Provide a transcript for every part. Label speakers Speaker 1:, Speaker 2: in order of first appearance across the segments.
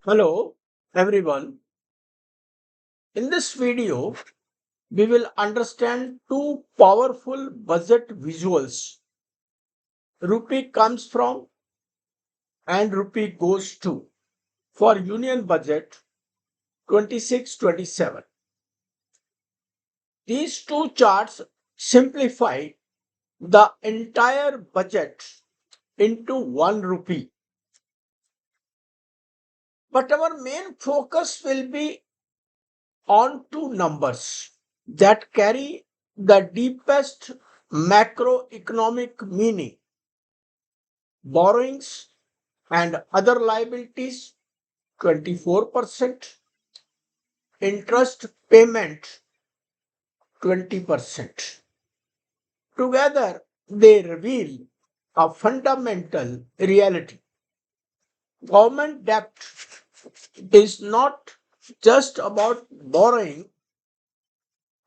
Speaker 1: Hello everyone. In this video, we will understand two powerful budget visuals. Rupee comes from and rupee goes to for Union Budget 26-27. These two charts simplify the entire budget into 1 rupee. But our main focus will be on two numbers that carry the deepest macroeconomic meaning: borrowings and other liabilities 24%, interest payment 20%. Together, they reveal a fundamental reality. Government debt is not just about borrowing,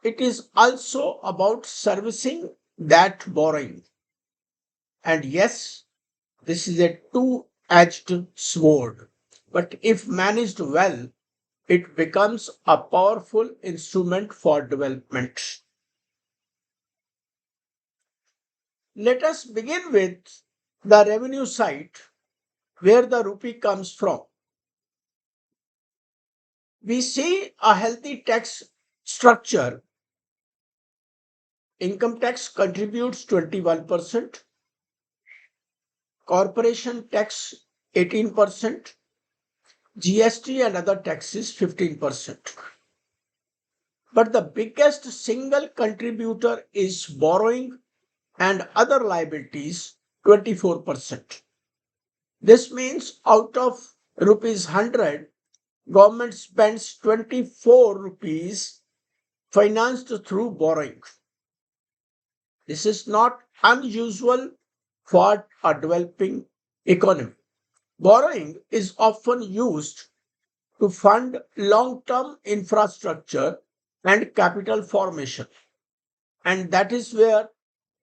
Speaker 1: it is also about servicing that borrowing. And yes, this is a two-edged sword, but if managed well, it becomes a powerful instrument for development. Let us begin with the revenue side, where the rupee comes from. We see a healthy tax structure. Income tax contributes 21%, corporation tax 18%, GST and other taxes 15%. But the biggest single contributor is borrowing and other liabilities 24%. This means out of rupees 100, government spends 24 rupees financed through borrowing. This is not unusual for a developing economy. Borrowing is often used to fund long-term infrastructure and capital formation. And that is where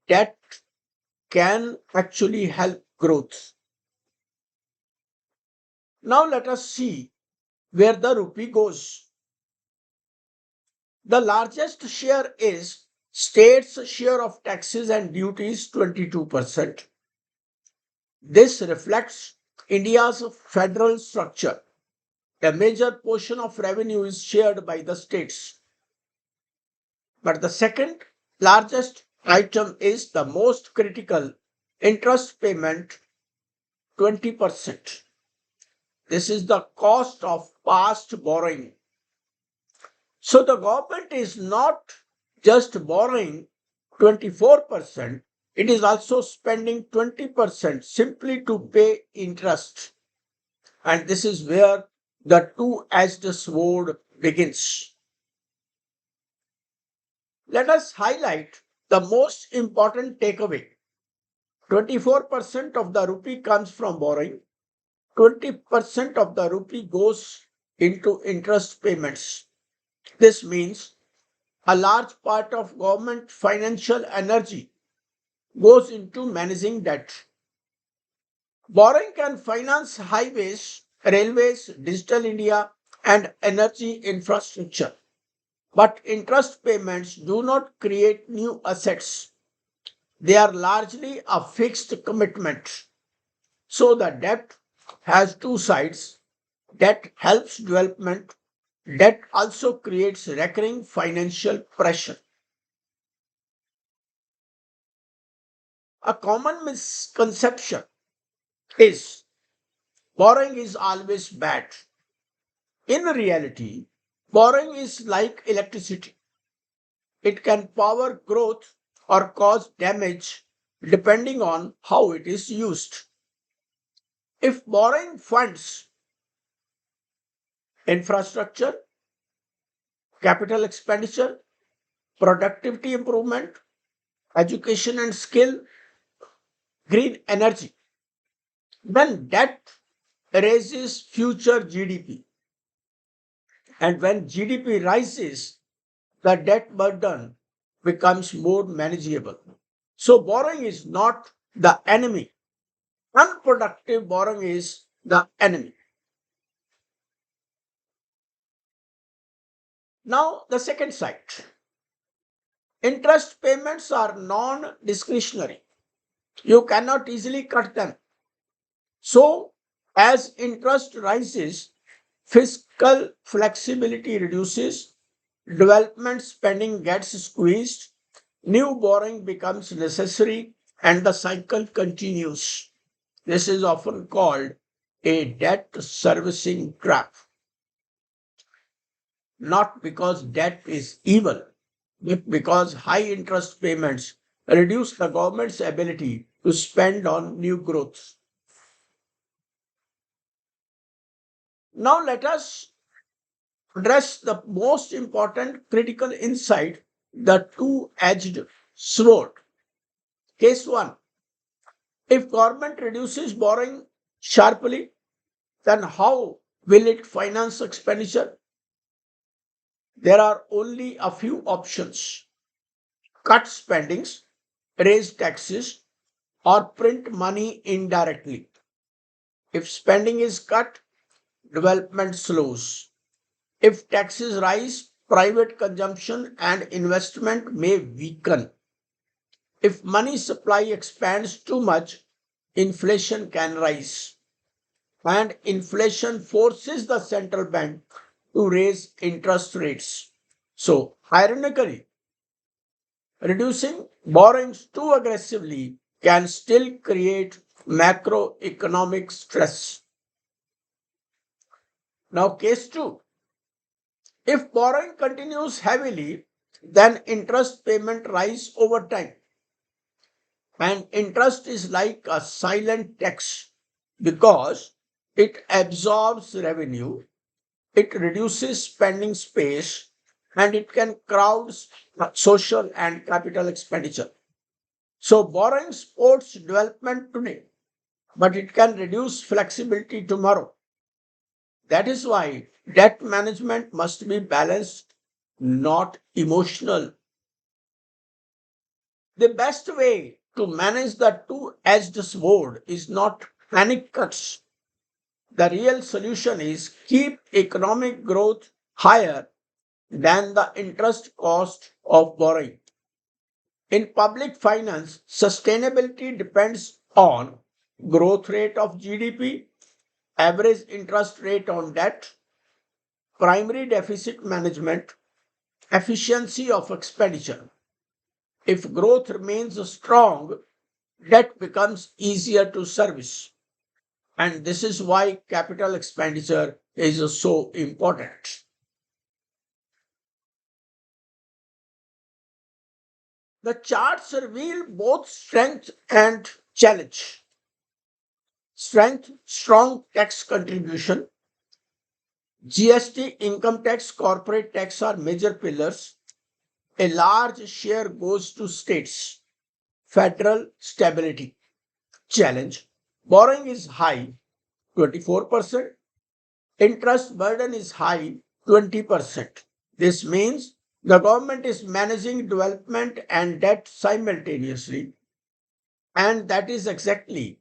Speaker 1: debt can actually help growth. Now let us see where the rupee goes. The largest share is states' share of taxes and duties 22%. This reflects India's federal structure. A major portion of revenue is shared by the states. But the second largest item is the most critical: interest payment 20%. This is the cost of past borrowing. So the government is not just borrowing 24%, it is also spending 20% simply to pay interest. And this is where the two-edged sword begins. Let us highlight the most important takeaway. 24% of the rupee comes from borrowing, 20% of the rupee goes into interest payments. This means a large part of government financial energy goes into managing debt. Borrowing can finance highways, railways, digital India, and energy infrastructure. But interest payments do not create new assets. They are largely a fixed commitment. So the debt has two sides. Debt helps development. Debt also creates recurring financial pressure. A common misconception is borrowing is always bad. In reality, borrowing is like electricity. It can power growth or cause damage depending on how it is used. If borrowing funds infrastructure, capital expenditure, productivity improvement, education and skill, green energy, then debt raises future GDP. And when GDP rises, the debt burden becomes more manageable. So borrowing is not the enemy. Unproductive borrowing is the enemy. Now, the second side, interest payments are non discretionary. You cannot easily cut them. So, as interest rises, fiscal flexibility reduces, development spending gets squeezed, new borrowing becomes necessary, and the cycle continues. This is often called a debt servicing trap, not because debt is evil, but because high interest payments reduce the government's ability to spend on new growth. Now, let us address the most important critical insight, the two edged sword. Case 1, if government reduces borrowing sharply, then how will it finance expenditure? There are only a few options: cut spendings, raise taxes, or print money indirectly. If spending is cut, development slows. If taxes rise, private consumption and investment may weaken. If money supply expands too much, inflation can rise. And inflation forces the central bank to raise interest rates. So, ironically, reducing borrowings too aggressively can still create macroeconomic stress. Now, case 2, if borrowing continues heavily, then interest payment rise over time. And interest is like a silent tax because it absorbs revenue, it reduces spending space, and it can crowd social and capital expenditure. So, borrowing supports development today, but it can reduce flexibility tomorrow. That is why debt management must be balanced, not emotional. The best way to manage the two edged sword is not panic cuts. The real solution is keep economic growth higher than the interest cost of borrowing. In public finance, sustainability depends on growth rate of GDP, average interest rate on debt, primary deficit management, efficiency of expenditure. If growth remains strong, debt becomes easier to service. And this is why capital expenditure is so important. The charts reveal both strength and challenge. Strength, strong tax contribution. GST, income tax, corporate tax are major pillars. A large share goes to states. Federal stability. Challenge. Borrowing is high, 24%. Interest burden is high, 20%. This means the government is managing development and debt simultaneously, and that is exactly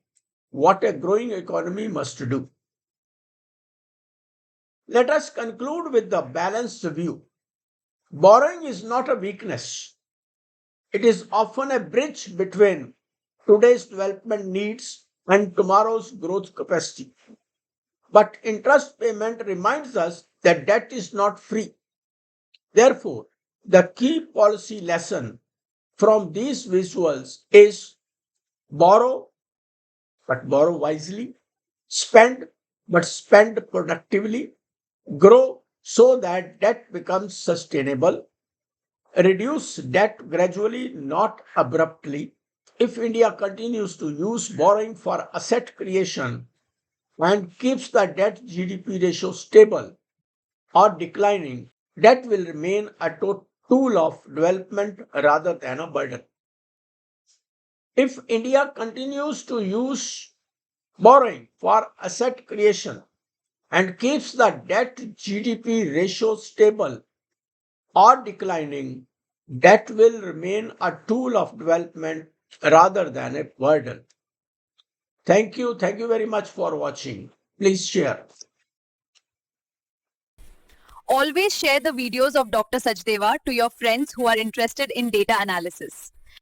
Speaker 1: what a growing economy must do. Let us conclude with the balanced view. Borrowing is not a weakness, it is often a bridge between today's development needs and tomorrow's growth capacity. But interest payment reminds us that debt is not free. Therefore, the key policy lesson from these visuals is borrow, but borrow wisely, spend, but spend productively, grow so that debt becomes sustainable, reduce debt gradually, not abruptly. If India continues to use borrowing for asset creation and keeps the debt GDP ratio stable or declining, debt will remain a tool of development rather than a burden. If India continues to use borrowing for asset creation and keeps the debt GDP ratio stable or declining, debt will remain a tool of development rather than a burden. Thank you. Thank you very much for watching. Please share.
Speaker 2: Always share the videos of Dr. Sachdeva to your friends who are interested in data analysis.